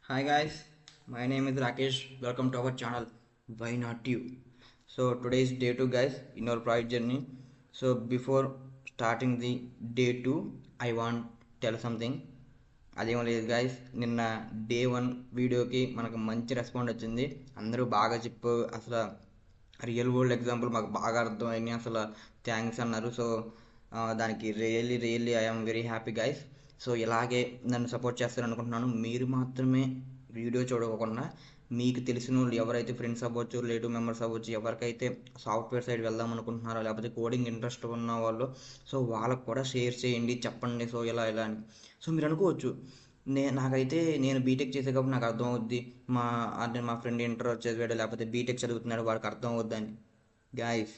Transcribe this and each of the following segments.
Hi guys, my name is Rakesh. Welcome to our channel. Why not you? So today is day 2 guys in our private journey. So before starting the day 2, I want tell something. అదేం లేదు guys, నిన్న day 1 వీడియోకి మనకు మంచి respond వచ్చింది. అందరూ బాగా చెప్పు, అసలు రియల్ వరల్డ్ ఎగ్జాంపుల్ మాకు బాగా అర్థమైంది, అసలు థ్యాంక్స్ అన్నారు. సో దానికి really I'm very happy guys. So ఇలాగే నన్ను సపోర్ట్ చేస్తారని అనుకుంటున్నాను. మీరు మాత్రమే వీడియో చూడకుండా మీకు తెలిసిన వాళ్ళు ఎవరైతే ఫ్రెండ్స్ అవ్వచ్చు, రిలేటివ్ మెంబర్స్ అవ్వచ్చు, ఎవరికైతే సాఫ్ట్వేర్ సైడ్ వెళ్దాం అనుకుంటున్నారో లేకపోతే కోడింగ్ ఇంట్రెస్ట్ ఉన్న వాళ్ళు, సో వాళ్ళకు కూడా షేర్ చేయండి, చెప్పండి. సో ఇలా అని సో మీరు అనుకోవచ్చు, నాకైతే నేను బీటెక్ చేసే కాబట్టి నాకు అర్థం అవుద్ది, అంటే మా ఫ్రెండ్ ఇంటర్ చదివాడు లేకపోతే బీటెక్ చదువుతున్నాడు వాడికి అర్థం అవుద్దని. గాయస్,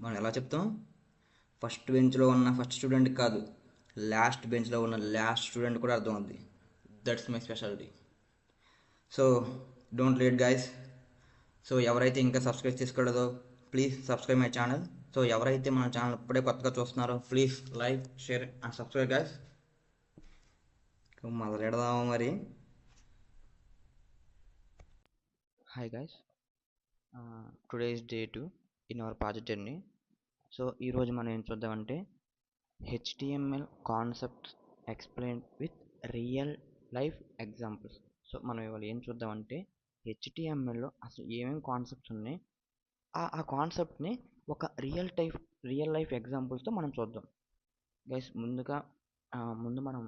మనం ఎలా చెప్తాం? ఫస్ట్ బెంచ్లో ఉన్న ఫస్ట్ స్టూడెంట్ కాదు, లాస్ట్ బెంచ్లో ఉన్న లాస్ట్ స్టూడెంట్ కూడా అర్థం అవుద్ది. That's my speciality. So don't late guys. So ఎవరైతే ఇంకా సబ్స్క్రైబ్ చేసుకోలేదో please subscribe my channel. So ఎవరైతే మన ఛానల్ ఇప్పుడే కొత్తగా చూస్తున్నారో please like, share and subscribe guys. మొదలెడదామా మరి? Hi guys, today is day 2 in our project journey. So ఈరోజు మనం ఏం చూద్దామంటే HTML concepts explain with real life examples. So మనం ఇవాళ ఏం చూద్దామంటే హెచ్టిఎంఎల్లో అసలు ఏమేమి కాన్సెప్ట్స్ ఉన్నాయి, ఆ కాన్సెప్ట్ని ఒక రియల్ లైఫ్ ఎగ్జాంపుల్స్తో మనం చూద్దాం. గైస్, ముందు మనం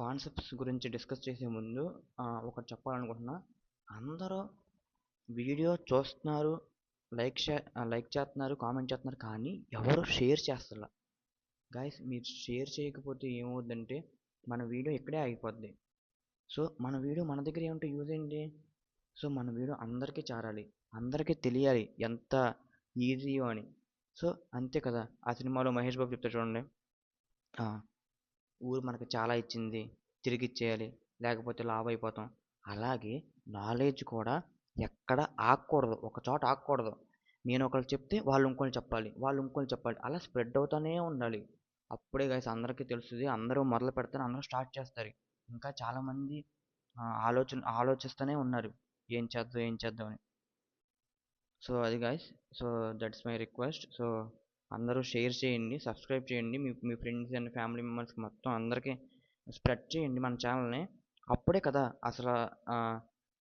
కాన్సెప్ట్స్ గురించి డిస్కస్ చేసే ముందు ఒకటి చెప్పాలనుకుంటున్నా. అందరూ వీడియో చూస్తున్నారు, లైక్ చేస్తున్నారు, కామెంట్ చేస్తున్నారు, కానీ ఎవరు షేర్ చేస్తారు. గైస్, మీరు షేర్ చేయకపోతే ఏమవుద్దంటే మన వీడియో ఇక్కడే ఆగిపోద్ది. సో మన వీడియో మన దగ్గర ఏమంటే యూజ్ ఏంటి? సో మన వీడియో అందరికీ చేరాలి, అందరికీ తెలియాలి ఎంత ఈజీయో అని. సో అంతే కదా, ఆ సినిమాలో మహేష్ బాబు చెప్తారు చూడండి, ఊరు మనకు చాలా ఇచ్చింది, తిరిగి ఇచ్చేయాలి లేకపోతే లావ్ అయిపోతాం. అలాగే నాలెడ్జ్ కూడా ఎక్కడ ఆగకూడదు, ఒక చోట ఆగకూడదు. నేను ఒకళ్ళు చెప్తే వాళ్ళు ఇంకోళ్ళు చెప్పాలి, వాళ్ళు ఇంకోళ్ళు చెప్పాలి, అలా స్ప్రెడ్ అవుతూనే ఉండాలి. అప్పుడే గైస్ అందరికీ తెలుస్తుంది, అందరూ మొదలు పెడతారు, అందరూ స్టార్ట్ చేస్తారు. ఇంకా చాలామంది ఆలోచిస్తూనే ఉన్నారు ఏం చేద్దాం అని. సో అది guys, so that's my request. So అందరూ షేర్ చేయండి, సబ్స్క్రైబ్ చేయండి, మీ ఫ్రెండ్స్ అండ్ ఫ్యామిలీ మెంబర్స్కి మొత్తం అందరికీ స్ప్రెడ్ చేయండి మన ఛానల్ని. అప్పుడే కదా అసలు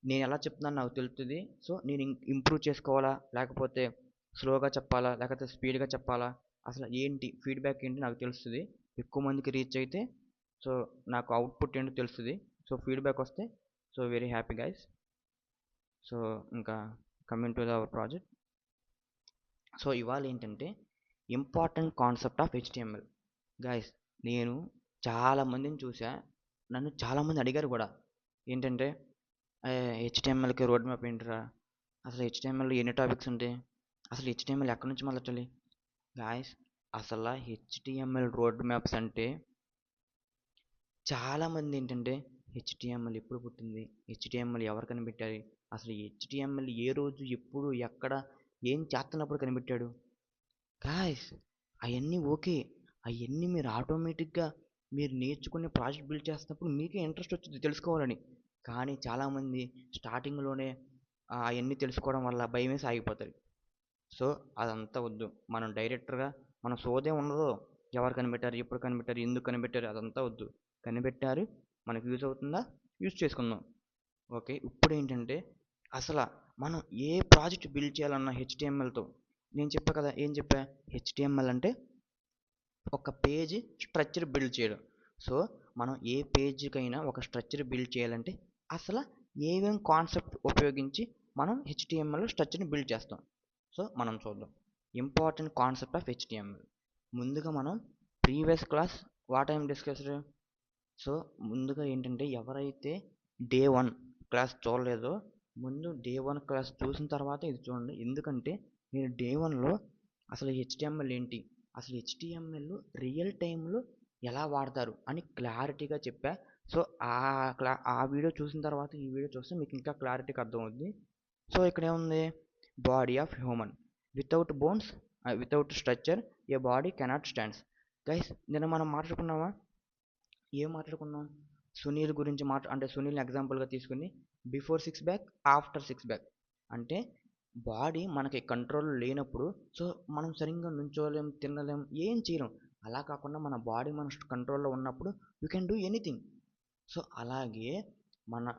నేను ఎలా చెప్తున్నాను నాకు తెలుస్తుంది. సో నేను ఇంప్రూవ్ చేసుకోవాలా లేకపోతే స్లోగా చెప్పాలా లేకపోతే స్పీడ్గా చెప్పాలా, అసలు ఏంటి ఫీడ్బ్యాక్ ఏంటి నాకు తెలుస్తుంది. ఎక్కువ మందికి రీచ్ అయితే సో నాకు అవుట్పుట్ ఏంటో తెలుస్తుంది. సో ఫీడ్బ్యాక్ వస్తే so very happy guys. So ఇంకా coming to our project. So ఇవాళ ఏంటంటే important concept of HTML. Guys, నేను చాలామందిని చూసా, నన్ను చాలామంది అడిగారు కూడా, ఏంటంటే హెచ్టిఎంఎల్కి రోడ్ మ్యాప్ ఏంటిరా, అసలు హెచ్టిఎంఎల్ ఎన్ని టాపిక్స్ ఉంటాయి, అసలు హెచ్టిఎంఎల్ ఎక్కడి నుంచి మొదలెట్టాలి. గాయస్, అసలు హెచ్టిఎంఎల్ రోడ్ మ్యాప్స్ అంటే చాలామంది ఏంటంటే హెచ్టిఎంఎల్ ఎప్పుడు పుట్టింది, హెచ్టిఎంఎల్ ఎవరు కనిపెట్టారు, అసలు హెచ్టిఎంఎల్ ఏ రోజు ఎప్పుడు ఎక్కడ ఏం చేస్తున్నప్పుడు కనిపెట్టాడు. గాయస్, అవన్నీ ఓకే, అవన్నీ మీరు ఆటోమేటిక్గా మీరు నేర్చుకునే ప్రాజెక్ట్ బిల్డ్ చేస్తున్నప్పుడు మీకే ఇంట్రెస్ట్ వచ్చింది తెలుసుకోవాలని. కానీ చాలామంది స్టార్టింగ్లోనే అవన్నీ తెలుసుకోవడం వల్ల భయం వేసి ఆగిపోతారు. సో అదంతా వద్దు, మనం డైరెక్టర్గా మన సోదే ఉండదు, ఎవరు కనిపెట్టారు, ఎప్పుడు కనిపెట్టారు, ఎందుకు కనిపెట్టారు, అదంతా వద్దు. కనిపెట్టారు, మనకు యూజ్ అవుతుందా, యూజ్ చేసుకుందాం. ఓకే, ఇప్పుడు ఏంటంటే అసలు మనం ఏ ప్రాజెక్ట్ బిల్డ్ చేయాలన్నా హెచ్టిఎంఎల్తో, నేను చెప్పా కదా, ఏం చెప్పా, హెచ్టిఎంఎల్ అంటే ఒక పేజ్ స్ట్రక్చర్ బిల్డ్ చేయడం. సో మనం ఏ పేజ్కైనా ఒక స్ట్రక్చర్ బిల్డ్ చేయాలంటే అసలు ఏమేం కాన్సెప్ట్ ఉపయోగించి మనం హెచ్టిఎంఎల్ స్ట్రక్చర్ని బిల్డ్ చేస్తాం. సో మనం చూద్దాం ఇంపార్టెంట్ కాన్సెప్ట్ ఆఫ్ హెచ్టిఎంఎల్. ముందుగా మనం previous class what I'm discussed. So ముందుగా ఏంటంటే ఎవరైతే డే 1 క్లాస్ చూడలేదో ముందు డే 1 క్లాస్ చూసిన తర్వాత ఇది చూడండి. ఎందుకంటే నేను డే 1లో అసలు హెచ్టిఎంఎల్ ఏంటి, అసలు హెచ్టిఎంఎల్ రియల్ టైంలో ఎలా వాడతారు అని క్లారిటీగా చెప్పా. సో ఆ వీడియో చూసిన తర్వాత ఈ వీడియో చూస్తే మీకు ఇంకా క్లారిటీగా అర్థమవుద్ది. సో ఇక్కడ ఏముంది, body of human without bones without structure A body cannot stands. Guys, నిన్న మనం మాట్లాడుకున్నామా, ఏం మాట్లాడుకున్నాం, సునీల్ గురించి అంటే సునీల్ని ఎగ్జాంపుల్గా తీసుకుని before six back after six back అంటే బాడీ మనకి కంట్రోల్ లేనప్పుడు సో మనం సరిగ్గా నుంచోలేం తినలేం ఏం చేయలేం. అలా కాకుండా మన బాడీ మన కంట్రోల్లో ఉన్నప్పుడు you can do anything. So అలాగే మన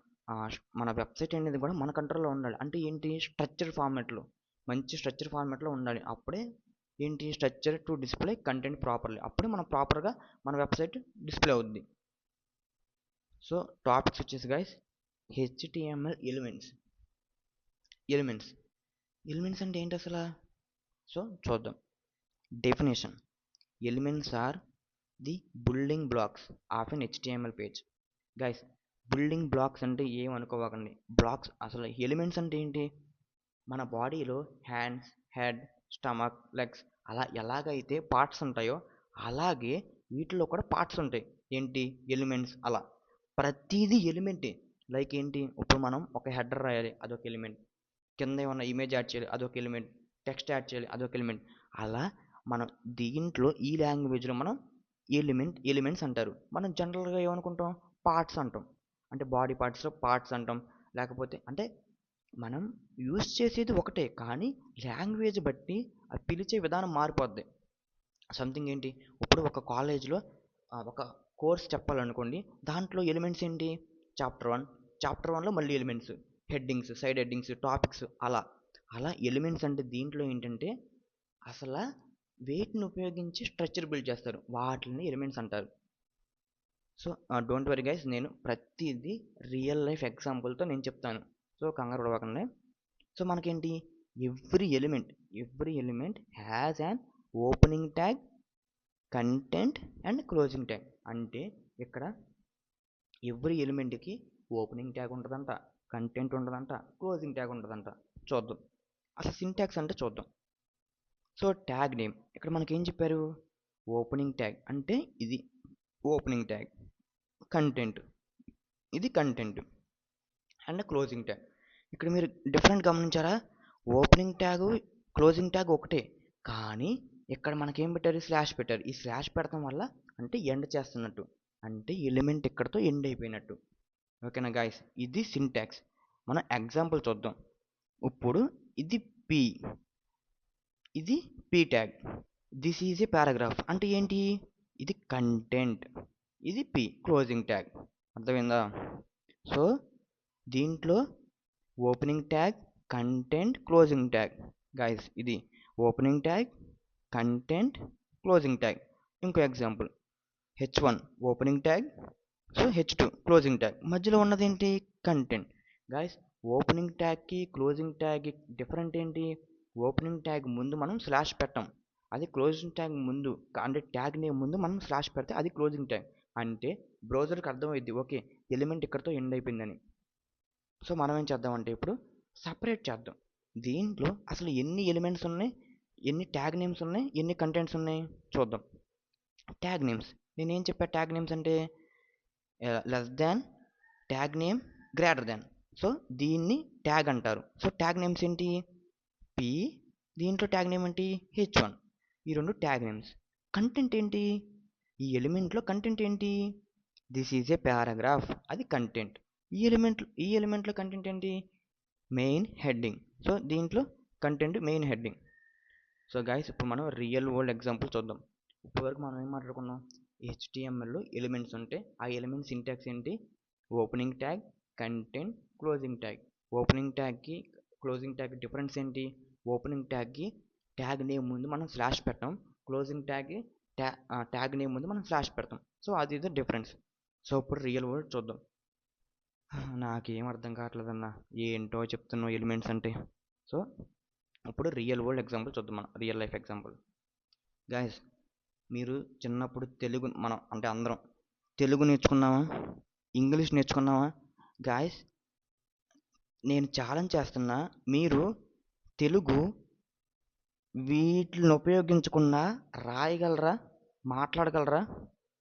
మన వెబ్సైట్ అనేది కూడా మన కంట్రోల్లో ఉండాలి. అంటే ఏంటి, స్ట్రక్చర్ ఫార్మాట్లో, మంచి స్ట్రక్చర్ ఫార్మాట్లో ఉండాలి. అప్పుడే ఏంటి, structure to display content properly, అప్పుడే మనం ప్రాపర్గా మన వెబ్సైట్ డిస్ప్లే అవుద్ది. సో టాపిక్స్ వచ్చేసి గైస్ హెచ్టిఎంఎల్ ఎలిమెంట్స్. ఎలిమెంట్స్ అంటే ఏంటి అసలు? సో చూద్దాం. Definition: elements are the building blocks of an HTML page. Guys building blocks అంటే ఏమనుకోవకండి. బ్లాక్స్ అసలు ఎలిమెంట్స్ అంటే ఏంటి, మన బాడీలో హ్యాండ్స్, హెడ్, స్టమక్, లెగ్స్ అలా ఎలాగైతే పార్ట్స్ ఉంటాయో అలాగే వీటిలో కూడా పార్ట్స్ ఉంటాయి. ఏంటి, ఎలిమెంట్స్. అలా ప్రతిదీ ఎలిమెంటే. లైక్ ఏంటి, ఇప్పుడు మనం ఒక హెడర్ రాయాలి, అదొక ఎలిమెంట్. కింద ఏమన్నా ఇమేజ్ యాడ్ చేయాలి, అదొక ఎలిమెంట్. టెక్స్ట్ యాడ్ చేయాలి, అదొక ఎలిమెంట్. అలా మనం దీంట్లో ఈ లాంగ్వేజ్లో మనం ఎలిమెంట్స్ అంటారు. మనం జనరల్గా ఏమనుకుంటాం, పార్ట్స్ అంటాం. అంటే బాడీ పార్ట్స్లో పార్ట్స్ అంటాం. లేకపోతే అంటే మనం యూజ్ చేసేది ఒకటే కానీ లాంగ్వేజ్ బట్టి ఆ పిలిచే విధానం మారిపోద్ది. సంథింగ్ ఏంటి, ఇప్పుడు ఒక కాలేజ్లో ఒక కోర్స్ చెప్పాలనుకోండి, దాంట్లో ఎలిమెంట్స్ ఏంటి, చాప్టర్ 1లో మళ్ళీ elements, headings, side headings, topics, అలా అలా ఎలిమెంట్స్ అంటే దీంట్లో ఏంటంటే అసలు వేటిని ఉపయోగించి స్ట్రక్చర్ బిల్డ్ చేస్తారు, వాటిని ఎలిమెంట్స్ అంటారు. సో డోంట్ వరీ గైస్, నేను ప్రతిదీ రియల్ లైఫ్ ఎగ్జాంపుల్తో నేను చెప్తాను. సో కంగారు పడవకండి. సో మనకేంటి, every element has an opening tag, content and closing tag. అంటే ఇక్కడ ఎవ్రీ ఎలిమెంట్కి ఓపెనింగ్ ట్యాగ్ ఉంటుందంట, కంటెంట్ ఉంటుందంట, క్లోజింగ్ ట్యాగ్ ఉంటుందంట. చూద్దాం అసలు సింటాక్స్ అంటే చూద్దాం. సో ట్యాగ్ నేమ్ ఇక్కడ మనకేం చెప్పారు, ఓపెనింగ్ ట్యాగ్ అంటే ఇది ఓపెనింగ్ ట్యాగ్, కంటెంట్ ఇది కంటెంట్, అండ్ క్లోజింగ్ ట్యాగ్. ఇక్కడ మీరు డిఫరెంట్ గమనించారా, ఓపెనింగ్ ట్యాగ్ క్లోజింగ్ ట్యాగ్ ఒకటే కానీ ఇక్కడ మనకేం పెట్టారు, స్లాష్ పెట్టారు. ఈ స్లాష్ పెడతాం వల్ల అంటే ఎండ్ చేస్తున్నట్టు, అంటే ఎలిమెంట్ ఇక్కడతో ఎండ్ అయిపోయినట్టు. ఓకేనా గాయస్, ఇది సింటాక్స్. మనం ఎగ్జాంపుల్ చూద్దాం. ఇప్పుడు ఇది పి, ఇది P tag, this is a paragraph అంటే ఏంటి, ఇది కంటెంట్, ఇది పి క్లోజింగ్ ట్యాగ్. అర్థమైందా? సో దీంట్లో opening tag, content, closing tag. Guys ఇది opening tag, content, closing tag. ఇంకో example h1 opening tag, so h2 closing tag. మధ్యలో ఉన్నది ఏంటి, కంటెంట్. గైస్ ఓపెనింగ్ ట్యాగ్కి క్లోజింగ్ ట్యాగ్ డిఫరెంట్ ఏంటి, ఓపెనింగ్ ట్యాగ్ ముందు మనం స్లాష్ పెట్టాం, అది క్లోజింగ్ ట్యాగ్ ముందు అంటే ట్యాగ్ నేమ్ ముందు మనం స్లాష్ పెడితే అది క్లోజింగ్ ట్యాగ్. అంటే బ్రౌజర్కి అర్థమైద్ది, ఓకే ఎలిమెంట్ ఇక్కడతో ఎండ్ అయిపోయిందని. సో మనం ఏం చేద్దామంటే ఇప్పుడు సపరేట్ చేద్దాం. దీంట్లో అసలు ఎన్ని ఎలిమెంట్స్ ఉన్నాయి, ఎన్ని ట్యాగ్ నేమ్స్ ఉన్నాయి, ఎన్ని కంటెంట్స్ ఉన్నాయి చూద్దాం. ట్యాగ్ నేమ్స్, నేనేం చెప్పా, ట్యాగ్ నేమ్స్ అంటే less than, tag name greater than. So దీన్ని ట్యాగ్ అంటారు. సో ట్యాగ్ నేమ్స్ ఏంటి, పి, దీంట్లో ట్యాగ్ నేమ్ ఏంటి h1. ఈ రెండు ట్యాగ్ నేమ్స్. కంటెంట్ ఏంటి, ఈ ఎలిమెంట్లో కంటెంట్ ఏంటి, దిస్ ఈజ్ ఏ పారాగ్రాఫ్, అది కంటెంట్. ఈ ఎలిమెంట్లో కంటెంట్ ఏంటి, మెయిన్ హెడ్డింగ్. సో దీంట్లో content main heading. So guys ఇప్పుడు మనం రియల్ వరల్డ్ ఎగ్జాంపుల్ చూద్దాం. ఇప్పటివరకు మనం ఏం మాట్లాడుకున్నాం, హెచ్టిఎంఎల్లో ఎలిమెంట్స్ ఉంటే ఆ ఎలిమెంట్ సింటాక్స్ ఏంటి, opening tag, content, closing tag. Opening ట్యాగ్కి క్లోజింగ్ ట్యాగ్ డిఫరెన్స్ ఏంటి, ఓపెనింగ్ ట్యాగ్కి ట్యాగ్ నేమ్ ముందు మనం స్లాష్ పెట్టాం, క్లోజింగ్ ట్యాగ్కి ట్యాగ్ నేమ్ ముందు మనం స్లాష్ పెడతాం. సో అది ఇది డిఫరెన్స్. సో ఇప్పుడు రియల్ వరల్డ్ చూద్దాం. నాకేం అర్థం కావట్లేదన్నా, ఏంటో చెప్తున్నావు ఎలిమెంట్స్ అంటే. సో ఇప్పుడు రియల్ వరల్డ్ ఎగ్జాంపుల్ చూద్దాం, మనం రియల్ లైఫ్ ఎగ్జాంపుల్. గాయస్ మీరు చిన్నప్పుడు తెలుగు, మనం అంటే అందరం తెలుగు నేర్చుకున్నామా, ఇంగ్లీష్ నేర్చుకున్నామా? గాయస్ నేను ఛాలెంజ్ చేస్తున్నా, మీరు తెలుగు వీటిని ఉపయోగించకుండా రాయగలరా, మాట్లాడగలరా?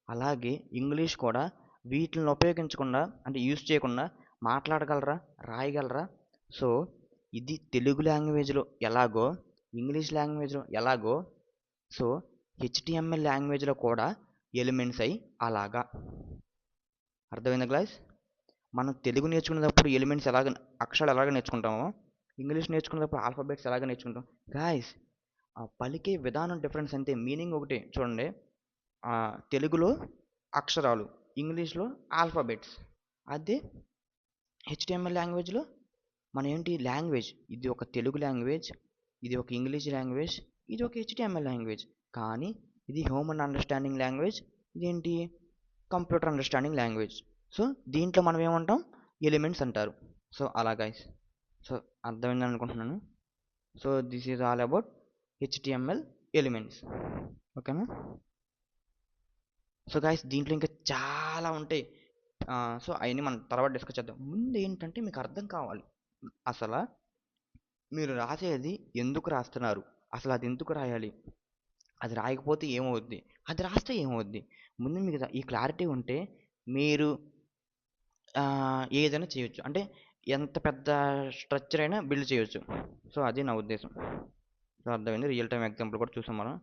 అలాగే ఇంగ్లీష్ కూడా వీటిని ఉపయోగించకుండా అంటే యూజ్ చేయకుండా మాట్లాడగలరా, రాయగలరా? సో ఇది తెలుగు లాంగ్వేజ్లో ఎలాగో, ఇంగ్లీష్ లాంగ్వేజ్లో ఎలాగో, సో హెచ్టిఎంఎల్ లాంగ్వేజ్లో కూడా ఎలిమెంట్స్ అయి అలాగా. అర్థమైందా క్లాస్? మనం తెలుగు నేర్చుకునేటప్పుడు ఎలిమెంట్స్ అక్షరాలు ఎలాగ నేర్చుకుంటామో, ఇంగ్లీష్ నేర్చుకునేటప్పుడు ఆల్ఫాబెట్స్ ఎలాగ నేర్చుకుంటాం. గాయస్ పలికే విధానం డిఫరెన్స్ అంతే, మీనింగ్ ఒకటే. చూడండి, తెలుగులో అక్షరాలు, ఇంగ్లీష్లో ఆల్ఫాబెట్స్. అదే హెచ్టిఎంఎల్ లాంగ్వేజ్లో మన ఏంటి లాంగ్వేజ్, ఇది ఒక తెలుగు లాంగ్వేజ్, ఇది ఒక ఇంగ్లీష్ లాంగ్వేజ్, ఇది ఒక హెచ్టిఎంఎల్ లాంగ్వేజ్. కానీ ఇది హ్యూమన్ అండర్స్టాండింగ్ లాంగ్వేజ్, ఇదేంటి కంప్యూటర్ అండర్స్టాండింగ్ లాంగ్వేజ్. సో దీంట్లో మనం ఏమంటాం, ఎలిమెంట్స్ అంటారు. సో అలా గైస్, సో అర్థమైందని అనుకుంటున్నాను. So this is all about HTML elements. ఓకేనా? సో గైస్ దీంట్లో ఇంకా చాలా ఉంటాయి. సో అవన్నీ మనం తర్వాత డిస్కస్ చేద్దాం. ముందు ఏంటంటే మీకు అర్థం కావాలి, అసలు మీరు రాసేది ఎందుకు రాస్తున్నారు, అసలు అది ఎందుకు రాయాలి, అది రాయకపోతే ఏమవుద్ది, అది రాస్తే ఏమవుద్ది. ముందు మీకు ఈ క్లారిటీ ఉంటే మీరు ఏదైనా చేయొచ్చు. అంటే ఎంత పెద్ద స్ట్రక్చర్ అయినా బిల్డ్ చేయొచ్చు. సో అది నా ఉద్దేశం. సో అర్థమైంది, రియల్ టైం ఎగ్జాంపుల్ కూడా చూసాం మనం.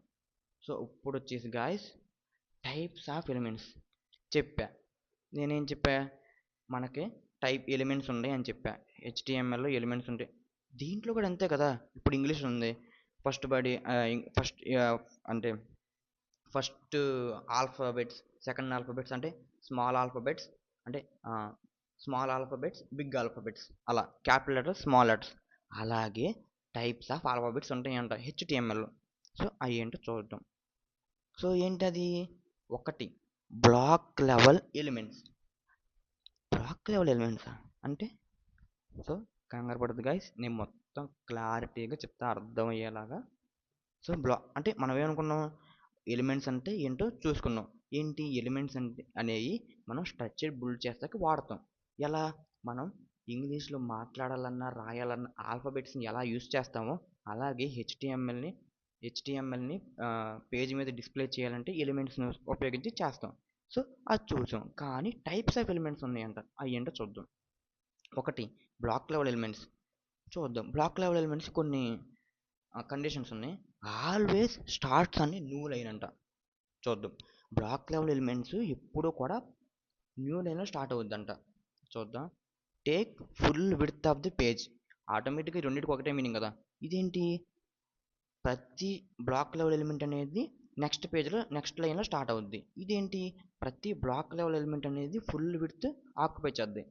సో ఇప్పుడు వచ్చేసి గాయస్ టైప్స్ ఆఫ్ ఎలిమెంట్స్ చెప్పా. నేనేం చెప్పా, మనకి టైప్ ఎలిమెంట్స్ ఉన్నాయి అని చెప్పా. హెచ్టిఎంఎల్లో ఎలిమెంట్స్ ఉంటాయి, దీంట్లో కూడా అంతే కదా. ఇప్పుడు ఇంగ్లీష్ ఉంది, ఫస్ట్ బాడీ, ఫస్ట్ అంటే ఫస్ట్ ఆల్ఫాబెట్స్, సెకండ్ ఆల్ఫాబెట్స్, అంటే స్మాల్ ఆల్ఫాబెట్స్, అంటే స్మాల్ ఆల్ఫాబెట్స్, బిగ్ ఆల్ఫాబెట్స్, అలా క్యాపిటల్ లెటర్స్, స్మాల్ లెటర్స్. అలాగే టైప్స్ ఆఫ్ ఆల్ఫాబెట్స్ ఉంటాయంట హెచ్టిఎంఎల్లో. సో అవి ఏంటో చూద్దాం. సో ఏంటది, ఒకటి block level elements. Block level ఎలిమెంట్సా అంటే, సో కంగారు పడదు గైస్, నేను మొత్తం క్లారిటీగా చెప్తా అర్థమయ్యేలాగా. సో అంటే మనం ఏమనుకున్నాం, ఎలిమెంట్స్ అంటే ఏంటో చూసుకున్నాం. ఏంటి ఎలిమెంట్స్ అంటే అనేవి మనం స్ట్రక్చర్ బిల్డ్ చేస్తాకి వాడతాం. ఎలా, మనం ఇంగ్లీష్లో మాట్లాడాలన్నా రాయాలన్నా ఆల్ఫాబెట్స్ని ఎలా యూస్ చేస్తామో, అలాగే హెచ్టిఎంఎల్ని పేజ్ మీద డిస్ప్లే చేయాలంటే ఎలిమెంట్స్ని ఉపయోగించి చేస్తాం. సో అది చూసాం. కానీ టైప్స్ ఆఫ్ ఎలిమెంట్స్ ఉన్నాయంట, అవి ఏంటో చూద్దాం. ఒకటి బ్లాక్ లెవెల్ ఎలిమెంట్స్. చూద్దాం, బ్లాక్ లెవెల్ ఎలిమెంట్స్ కొన్ని కండిషన్స్ ఉన్నాయి. ఆల్వేస్ స్టార్ట్స్ అని న్యూ లైన్ అంట. చూద్దాం, బ్లాక్ లెవెల్ ఎలిమెంట్స్ ఎప్పుడూ కూడా న్యూ లైన్లో స్టార్ట్ అవుద్దంట. చూద్దాం, take full width of the page. ఆటోమేటిక్గా రెండింటికి ఒకటే మీనింగ్ కదా. ఇదేంటి, ప్రతి బ్లాక్ లెవెల్ ఎలిమెంట్ అనేది నెక్స్ట్ పేజ్లో నెక్స్ట్ లైన్లో స్టార్ట్ అవుద్ది. ఇదేంటి, ప్రతి బ్లాక్ లెవెల్ ఎలిమెంట్ అనేది ఫుల్ విడ్త్ ఆక్యుపై చేద్ది.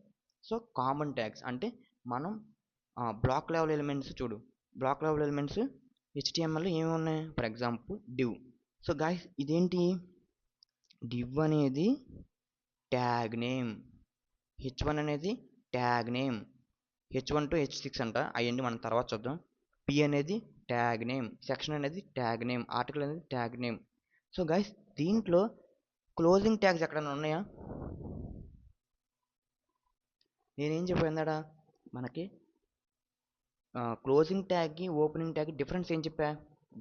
సో కామన్ ట్యాగ్స్ అంటే మనం బ్లాక్ లెవెల్ ఎలిమెంట్స్ చూడు, బ్లాక్ లెవెల్ ఎలిమెంట్స్ హెచ్టిఎంఎల్లో ఏమి ఉన్నాయి, for example div. So guys ఇదేంటి, డివ్ అనేది ట్యాగ్ నేమ్, హెచ్1 అనేది ట్యాగ్ నేమ్, హెచ్1 టు హెచ్6 అంట, అవన్నీ మనం తర్వాత చూద్దాం. పి అనేది ట్యాగ్ నేమ్, సెక్షన్ అనేది ట్యాగ్ నేమ్, ఆర్టికల్ అనేది ట్యాగ్ నేమ్. సో గైస్ దీంట్లో క్లోజింగ్ ట్యాగ్స్ ఎక్కడైనా ఉన్నాయా? నేనేం చెప్పాను, మనకి క్లోజింగ్ ట్యాగ్కి ఓపెనింగ్ ట్యాగ్ డిఫరెన్స్ ఏం చెప్పా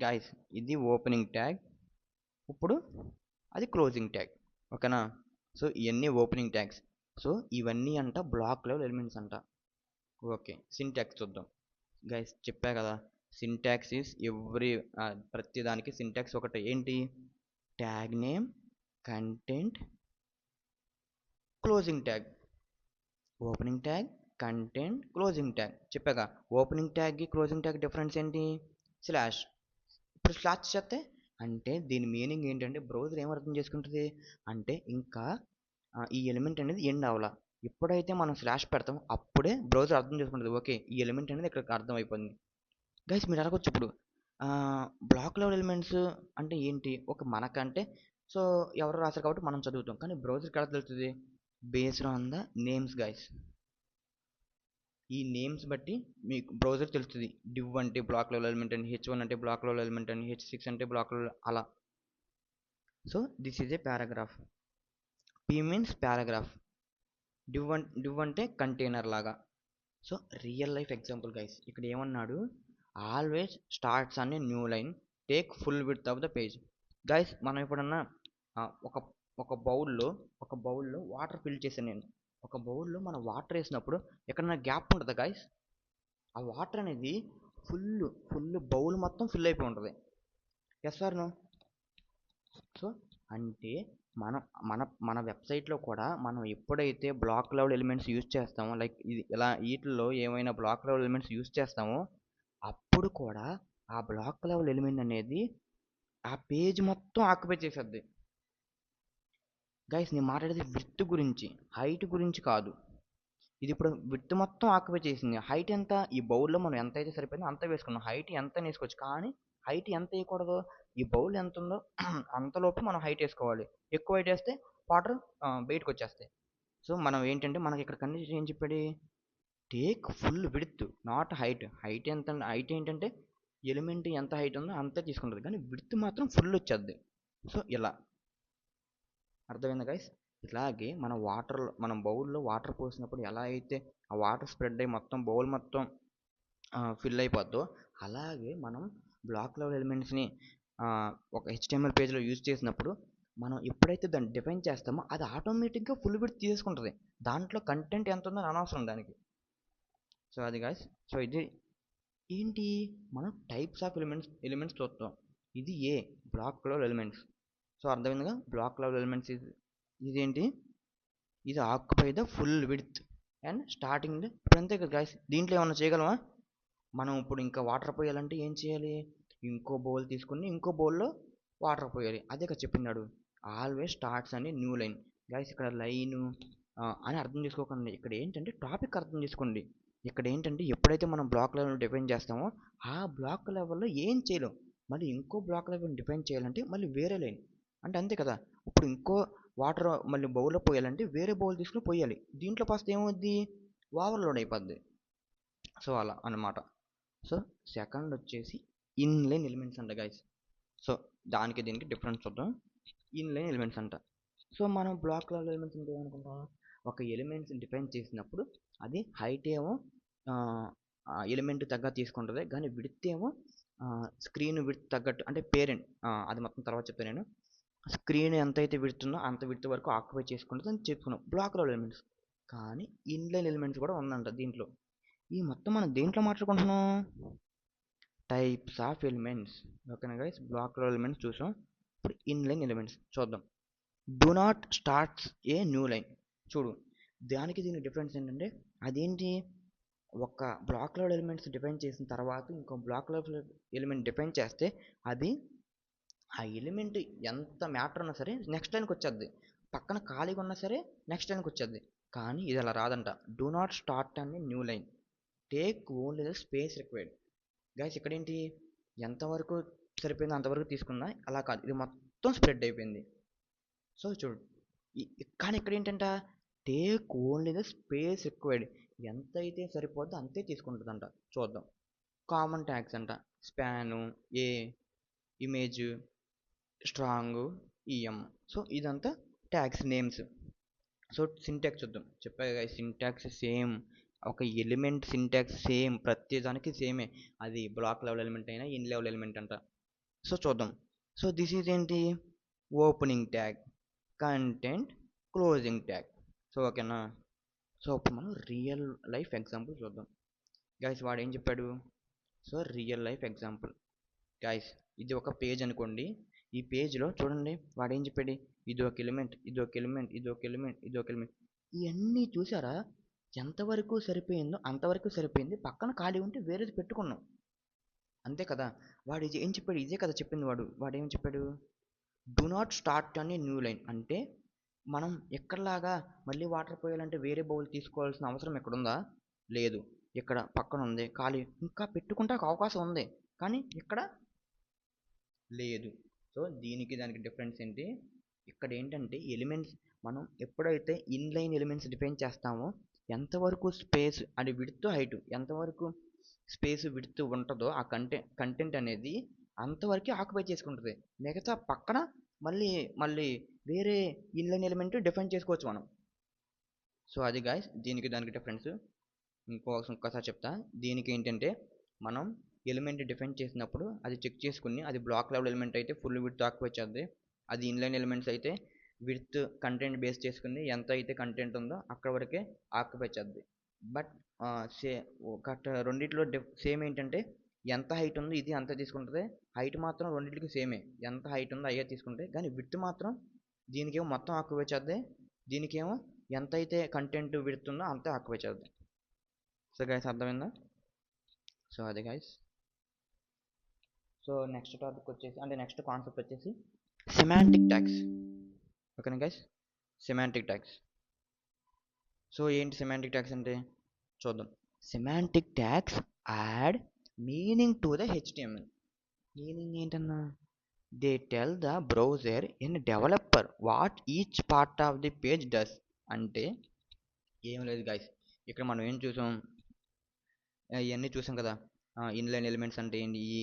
గాయస్, ఇది ఓపెనింగ్ ట్యాగ్, ఇప్పుడు అది క్లోజింగ్ ట్యాగ్. ఓకేనా? సో ఇవన్నీ ఓపెనింగ్ ట్యాగ్స్. సో ఇవన్నీ అంట బ్లాక్ లెవెల్ ఎలిమెంట్స్ అంట. ఓకే, సింటాక్స్ చూద్దాం. గైస్ చెప్పా కదా, సింటాక్స్ ఈస్ ప్రతి దానికి సింటాక్స్ ఒకటి. ఏంటి, tag name, content, closing tag. Opening tag, content, closing tag చెప్పాక. ఓపెనింగ్ ట్యాగ్కి క్లోజింగ్ ట్యాగ్ డిఫరెన్స్ ఏంటి, స్లాష్. ఇప్పుడు స్లాష్ చేస్తే అంటే దీని మీనింగ్ ఏంటంటే, బ్రౌజర్ ఏమర్థం చేసుకుంటుంది అంటే ఇంకా ఈ ఎలిమెంట్ అనేది ఎండ్ అవ్వాల. ఎప్పుడైతే మనం స్లాష్ పెడతాం అప్పుడే బ్రౌజర్ అర్థం చేసుకుంటుంది, ఓకే ఈ ఎలిమెంట్ అనేది ఇక్కడ అర్థం అయిపోయింది. గైస్ మీరు అడగొచ్చు ఇప్పుడు, బ్లాక్ లెవెల్ ఎలిమెంట్స్ అంటే ఏంటి, ఒక మనకంటే సో ఎవరు రాశారు కాబట్టి మనం చదువుతాం, కానీ బ్రౌజర్కి ఎలా తెలుస్తుంది, based on the names guys. ఈ నేమ్స్ బట్టి మీకు బ్రౌజర్ తెలుస్తుంది, డివ్ అంటే బ్లాక్ లెవెల్ ఎలిమెంట్ అని, హెచ్1 అంటే బ్లాక్ లెవెల్ ఎలిమెంట్ అని, హెచ్6 అంటే బ్లాక్ లెవెల్ అలా. So this is a paragraph. P means paragraph, div అంటే కంటైనర్ లాగా. So real life example guys, ఇక్కడ ఏమన్నాడు, ఆల్వేస్ స్టార్ట్స్ అనే new line, take full width of the page. Guys మనం ఎప్పుడన్నా ఒక ఒక బౌల్లో వాటర్ ఫిల్ చేశాను నేను. ఒక బౌల్లో మనం వాటర్ వేసినప్పుడు ఎక్కడన్నా గ్యాప్ ఉంటుందా గైస్, ఆ వాటర్ అనేది ఫుల్ బౌల్ మొత్తం ఫిల్ అయిపోయి ఉంటుంది. Yes are no? సో అంటే మనం మన మన వెబ్సైట్లో కూడా మనం ఎప్పుడైతే బ్లాక్ లెవెల్ ఎలిమెంట్స్ యూజ్ చేస్తామో, లైక్ ఇది ఇలా వీటిల్లో ఏమైనా బ్లాక్ లెవెల్ ఎలిమెంట్స్ యూజ్ చేస్తామో అప్పుడు కూడా ఆ బ్లాక్ లెవెల్ ఎలిమెంట్ అనేది ఆ పేజ్ మొత్తం ఆక్యుపై చేసేద్ది. గైస్ నేను మాట్లాడేది విడ్త్ గురించి, హైట్ గురించి కాదు. ఇది ఇప్పుడు విడ్త్ మొత్తం ఆక్యుపై చేసింది. హైట్ ఎంత, ఈ బౌల్లో మనం ఎంత అయితే సరిపోయిందో అంత వేసుకున్నాం. హైట్ ఎంత వేసుకోవచ్చు, కానీ హైట్ ఎంత వేయకూడదు, ఈ బౌల్ ఎంత ఉందో అంతలోపు మనం హైట్ వేసుకోవాలి. ఎక్కువ హైట్ వేస్తే వాటర్ బయటకు వచ్చేస్తాయి. సో మనం ఏంటంటే మనకి ఇక్కడ కండిషన్ ఏం చెప్పాడు, take full width not height. Height ఎంత, హైట్ ఏంటంటే ఎలిమెంట్ ఎంత హైట్ ఉందో అంతే తీసుకుంటుంది, కానీ విడ్త్ మాత్రం ఫుల్ వచ్చేద్ది. సో ఇలా అర్థమైందా గైస్? ఇలాగే మనం బౌల్లో వాటర్ పోసినప్పుడు ఎలా అయితే ఆ వాటర్ స్ప్రెడ్ అయ్యి మొత్తం బౌల్ మొత్తం ఫిల్ అయిపోద్దో, అలాగే మనం బ్లాక్ లెవెల్ ఎలిమెంట్స్ని ఒక HTML పేజ్లో యూజ్ చేసినప్పుడు మనం ఎప్పుడైతే దాన్ని డిఫైన్ చేస్తామో అది ఆటోమేటిక్గా ఫుల్ విడ్త్ తీసుకుంటుంది. దాంట్లో కంటెంట్ ఎంత ఉందో అనవసరం దానికి. సో అది గాయస్. సో ఇది ఏంటి, మనం టైప్స్ ఆఫ్ ఎలిమెంట్స్ చూస్తాం. ఇది బ్లాక్ లెవెల్ ఎలిమెంట్స్. సో అర్థమైందిగా, బ్లాక్ లెవెల్ ఎలిమెంట్స్ ఇదేంటి, ఇది occupy the full width and starting. ఇప్పుడు అంతే కదా గాయస్, దీంట్లో ఏమన్నా చేయగలమా? మనం ఇప్పుడు ఇంకా వాటర్ పోయాలంటే ఏం చేయాలి, ఇంకో బౌల్ తీసుకుని ఇంకో బౌల్లో వాటర్ పోయాలి. అదే కదా చెప్పినాడు, ఆల్వేస్ స్టార్ట్స్ అని న్యూ లైన్. గాయస్ ఇక్కడ లైను అని అర్థం చేసుకోకండి, ఇక్కడ ఏంటంటే టాపిక్ అర్థం చేసుకోండి. ఇక్కడ ఏంటంటే ఎప్పుడైతే మనం బ్లాక్ లెవెల్ డిఫైన్ చేస్తామో ఆ బ్లాక్ లెవెల్లో ఏం చేయలేం, మళ్ళీ ఇంకో బ్లాక్ లెవెల్ డిఫైన్ చేయాలంటే మళ్ళీ వేరే లైన్. అంటే అంతే కదా, ఇప్పుడు ఇంకో వాటర్ మళ్ళీ బౌల్లో పోయాలంటే వేరే బౌల్ తీసుకుని పోయాలి. దీంట్లో ఫస్ట్ ఏమవుద్ది, ఓవర్లోడ్ అయిపోద్ది. సో అలా అన్నమాట. సో సెకండ్ వచ్చేసి ఇన్లైన్ ఎలిమెంట్స్ అంట గైస్. సో దానికి దీనికి డిఫరెన్స్ చూద్దాం. ఇన్లైన్ ఎలిమెంట్స్ అంట. సో మనం బ్లాక్ లెవెల్ ఎలిమెంట్స్ అంటే ఏమనుకుంటాం, ఒక ఎలిమెంట్స్ డిఫైన్ చేసినప్పుడు అది హైట్ ఏమో ఎలిమెంట్ తగ్గట్టు తీసుకుంటుంది, కానీ విడ్త్ ఏమో స్క్రీన్ విడ్త్ తగ్గట్టు, అంటే పేరెంట్ అది మొత్తం తర్వాత చెప్తాను నేను. స్క్రీన్ ఎంత అయితే విడుతుందో అంత విడ్త్ వరకు ఆక్యుపై చేసుకుంటుంది అని చెప్పుకున్నాం బ్లాక్ లెవెల్ ఎలిమెంట్స్. కానీ ఇన్లైన్ ఎలిమెంట్స్ కూడా ఉందంట దీంట్లో. ఈ మొత్తం మనం దేంట్లో మాట్లాడుకుంటున్నాం, టైప్స్ ఆఫ్ ఎలిమెంట్స్. ఓకేనా గైస్, బ్లాక్ లెవెల్ ఎలిమెంట్స్ చూసాం, ఇప్పుడు ఇన్లైన్ ఎలిమెంట్స్ చూద్దాం. Do not starts a new line. చూడు, దానికి దీనికి డిఫరెన్స్ ఏంటంటే, అదేంటి, ఒక బ్లాక్ లెవెల్ ఎలిమెంట్స్ డిఫైన్ చేసిన తర్వాత ఇంకో బ్లాక్ లెవెల్ ఎలిమెంట్ డిఫైన్ చేస్తే అది ఆ ఎలిమెంట్ ఎంత మ్యాటర్ ఉన్నా సరే నెక్స్ట్ లైన్కి వచ్చేది, పక్కన ఖాళీగా ఉన్నా సరే నెక్స్ట్ లైన్కి వచ్చేది. కానీ ఇది అలా రాదంట. డూ నాట్ స్టార్ట్ అని new line, take only the space required. Guys ఇక్కడ ఏంటి, ఎంతవరకు సరిపోయిందో అంతవరకు తీసుకుందా, అలా కాదు, ఇది మొత్తం స్ప్రెడ్ అయిపోయింది. సో చూడు, కానీ ఇక్కడ ఏంటంట, take only the space required, ఎంత అయితే సరిపోద్దో అంతే తీసుకుంటుందంట. చూద్దాం. కామన్ ట్యాగ్స్ అంట, స్పాను, ఏ, ఇమేజ్, స్ట్రాంగ్, ఈఎం. సో ఇదంతా ట్యాగ్స్ నేమ్స్. సో సింటాక్స్ చూద్దాం. చెప్పాగా సింటాక్స్ సేమ్, ఒక ఎలిమెంట్ సింటాక్స్ సేమ్, ప్రతి దానికి సేమే, అది బ్లాక్ లెవెల్ ఎలిమెంట్ అయినా ఇన్ లెవెల్ ఎలిమెంట్ అంట. సో చూద్దాం. సో దిస్ ఈజ్ ఏంటి, opening tag, content, closing tag. So ఓకేనా. సో ఇప్పుడు మనం రియల్ లైఫ్ ఎగ్జాంపుల్ చూద్దాం. గైస్ వాడు ఏం చెప్పాడు, so real life example. Guys ఇది ఒక పేజ్ అనుకోండి, ఈ పేజ్లో చూడండి వాడు ఏం చెప్పాడు, ఇది ఒక ఎలిమెంట్, ఇది ఒక ఎలిమెంట్, ఇది ఒక ఎలిమెంట్, ఇది ఒక ఎలిమెంట్. ఇవన్నీ చూసారా, ఎంతవరకు సరిపోయిందో అంతవరకు సరిపోయింది, పక్కన ఖాళీ ఉంటే వేరేది పెట్టుకున్నాం, అంతే కదా. వాడు ఏం చెప్పాడు, ఇదే కదా చెప్పింది వాడు ఏం చెప్పాడు, డూ నాట్ స్టార్ట్ అని న్యూ లైన్. అంటే మనం ఎక్కడలాగా మళ్ళీ వాటర్ పోయాలంటే వేరే బౌల్ తీసుకోవాల్సిన అవసరం ఎక్కడుందా, లేదు. ఇక్కడ పక్కన ఉంది ఖాళీ, ఇంకా పెట్టుకుంటే అవకాశం ఉంది, కానీ ఇక్కడ లేదు. సో దీనికి దానికి డిఫరెన్స్ ఏంటి, ఇక్కడ ఏంటంటే ఎలిమెంట్స్ మనం ఎప్పుడైతే ఇన్లైన్ ఎలిమెంట్స్ డిఫైన్ చేస్తామో ఎంతవరకు స్పేస్ అది విడ్త్ హైట్ ఎంతవరకు స్పేస్ విడ్త్ ఉంటుందో ఆ కంటెంట్ అనేది అంతవరకు ఆక్యుపై చేసుకుంటుంది. మిగతా పక్కన మళ్ళీ మళ్ళీ వేరే ఇన్లైన్ ఎలిమెంట్ డిఫైన్ చేసుకోవచ్చు మనం. సో అది గాయస్ దీనికి దానికి డిఫరెన్స్. ఇంకోసారి చెప్తా. దీనికి ఏంటంటే మనం ఎలిమెంట్ డిఫైన్ చేసినప్పుడు అది చెక్ చేసుకుని, అది బ్లాక్ లెవెల్ ఎలిమెంట్ అయితే ఫుల్ విడ్త్ ఆక్యుపై చేద్ది, అది ఇన్లైన్ ఎలిమెంట్స్ అయితే విడ్త్ కంటెంట్ బేస్ చేసుకుని ఎంత అయితే కంటెంట్ ఉందో అక్కడ వరకే ఆక్యుపై చేద్ది. బట్ రెండిట్లో సేమ్ ఏంటంటే ఎంత హైట్ ఉందో ఇది అంత తీసుకుంటుంది, హైట్ మాత్రం రెండింటికి సేమే, ఎంత హైట్ ఉందో అయ్యే తీసుకుంటే, కానీ విడ్త్ మాత్రం దీనికేమో మొత్తం ఆక్యుపై చేద్ది, దీనికేమో ఎంతైతే కంటెంట్ విడుతుందో అంతే ఆక్యుపై చేద్ది. సో గైస్ అర్థమైందా? సో అది గైస్. సో నెక్స్ట్ టాపిక్ వచ్చేసి అంటే నెక్స్ట్ కాన్సెప్ట్ వచ్చేసి సెమాంటిక్ ట్యాగ్స్. ఓకేనా గైస్? Semantic tags. సో ఏంటి సెమాంటిక్ ట్యాగ్స్ అంటే చూద్దాం. Semantic tags add meaning to the HTML. Meaning ఏంటన్నా? They tell the browser in developer what each part of the page does. అంటే ఏం లేదు guys, ఇక్కడ మనం ఏం చూసాం, ఇవన్నీ చూసాం కదా, ఇన్లైన్ ఎలిమెంట్స్ అంటే ఏంటి, ఈ